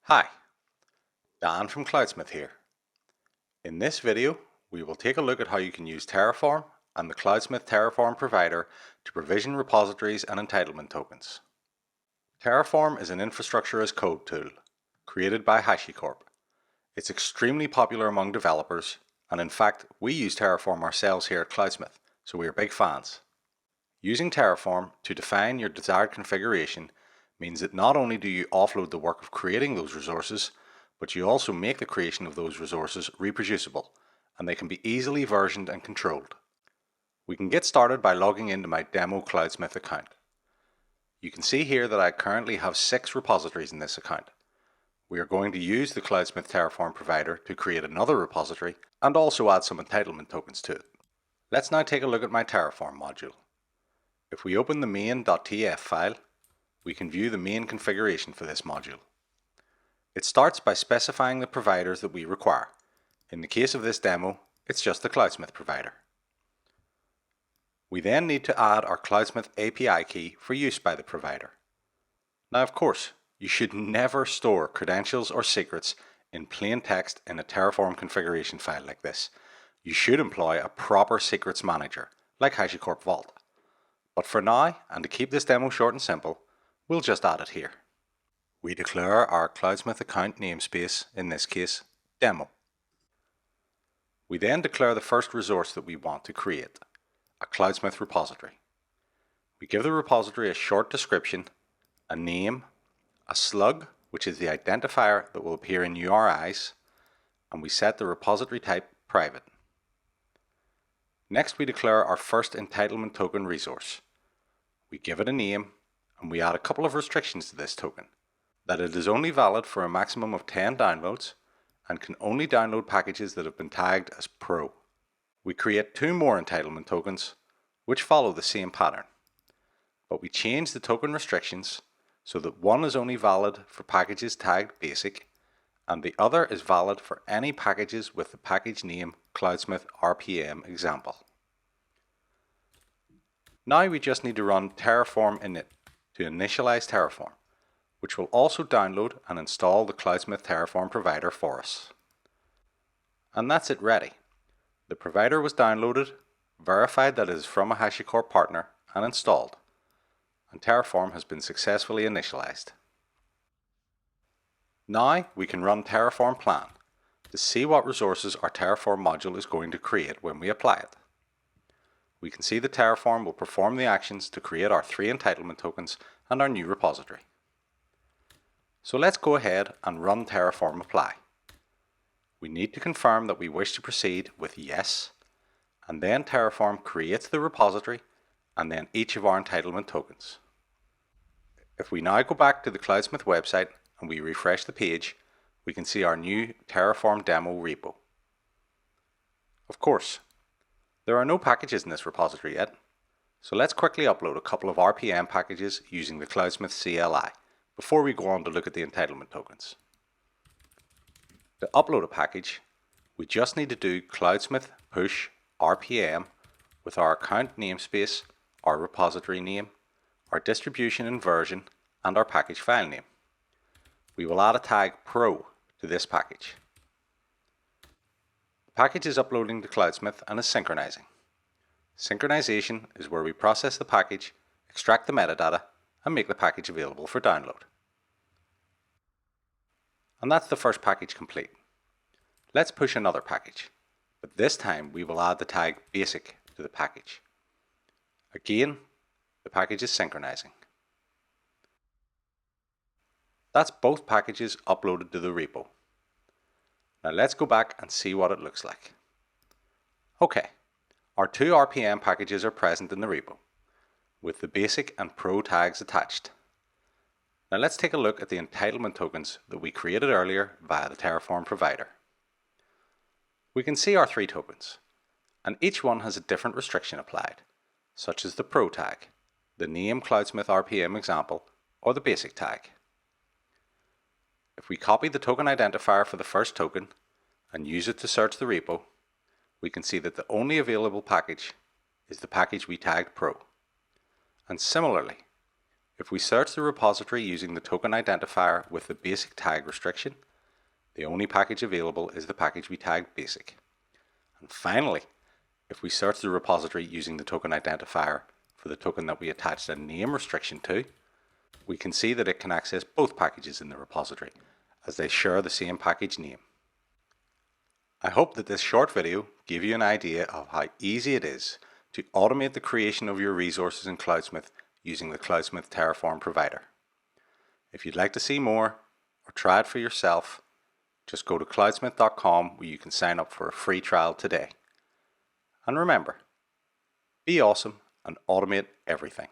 Hi, Dan from Cloudsmith here. In this video, we will take a look at how you can use Terraform and the Cloudsmith Terraform Provider to provision repositories and entitlement tokens. Terraform is an infrastructure as code tool created by HashiCorp. It's extremely popular among developers, and in fact, we use Terraform ourselves here at Cloudsmith, so we are big fans. Using Terraform to define your desired configuration means that not only do you offload the work of creating those resources, but you also make the creation of those resources reproducible, and they can be easily versioned and controlled. We can get started by logging into my demo Cloudsmith account. You can see here that I currently have 6 repositories in this account. We are going to use the Cloudsmith Terraform Provider to create another repository and also add some entitlement tokens to it. Let's now take a look at my Terraform module. If we open the main.tf file, we can view the main configuration for this module. It starts by specifying the providers that we require. In the case of this demo, it's just the Cloudsmith provider. We then need to add our Cloudsmith API key for use by the provider. Now of course, you should never store credentials or secrets in plain text in a Terraform configuration file like this. You should employ a proper secrets manager, like HashiCorp Vault. But for now, and to keep this demo short and simple, we'll just add it here. We declare our Cloudsmith account namespace, in this case, demo. We then declare the first resource that we want to create, a Cloudsmith repository. We give the repository a short description, a name, a slug, which is the identifier that will appear in URIs, and we set the repository type private. Next, we declare our first entitlement token resource. We give it a name, and we add a couple of restrictions to this token, that it is only valid for a maximum of 10 downloads and can only download packages that have been tagged as Pro. We create 2 more entitlement tokens, which follow the same pattern, but we change the token restrictions so that one is only valid for packages tagged Basic, and the other is valid for any packages with the package name Cloudsmith RPM example. Now we just need to run Terraform init to initialize Terraform, which will also download and install the Cloudsmith Terraform Provider for us. And that's it ready. The provider was downloaded, verified that it is from a HashiCorp partner, and installed. And Terraform has been successfully initialized. Now we can run Terraform plan to see what resources our Terraform module is going to create when we apply it. We can see that Terraform will perform the actions to create our 3 entitlement tokens and our new repository. So let's go ahead and run Terraform apply. We need to confirm that we wish to proceed with yes, and then Terraform creates the repository and then each of our entitlement tokens. If we now go back to the Cloudsmith website and we refresh the page, we can see our new Terraform demo repo. Of course, there are no packages in this repository yet, so let's quickly upload a couple of RPM packages using the Cloudsmith CLI before we go on to look at the entitlement tokens. To upload a package, we just need to do Cloudsmith push RPM with our account namespace, our repository name, our distribution and version, and our package file name. We will add a tag Pro to this package. The package is uploading to Cloudsmith and is synchronizing. Synchronization is where we process the package, extract the metadata, and make the package available for download. And that's the first package complete. Let's push another package, but this time we will add the tag Basic to the package. Again, the package is synchronizing. That's both packages uploaded to the repo. Now let's go back and see what it looks like. Okay, our 2 RPM packages are present in the repo, with the Basic and Pro tags attached. Now let's take a look at the entitlement tokens that we created earlier via the Terraform provider. We can see our 3 tokens, and each one has a different restriction applied, such as the Pro tag, the name Cloudsmith RPM example, or the Basic tag. If we copy the token identifier for the first token and use it to search the repo, we can see that the only available package is the package we tagged Pro. And similarly, If we search the repository using the token identifier with the basic tag restriction, the only package available is the package we tagged basic. And finally, if we search the repository using the token identifier for the token that we attached a name restriction to, we can see that it can access both packages in the repository as they share the same package name. I hope that this short video gave you an idea of how easy it is to automate the creation of your resources in Cloudsmith using the Cloudsmith Terraform Provider. If you'd like to see more or try it for yourself, just go to cloudsmith.com where you can sign up for a free trial today. And remember, be awesome and automate everything.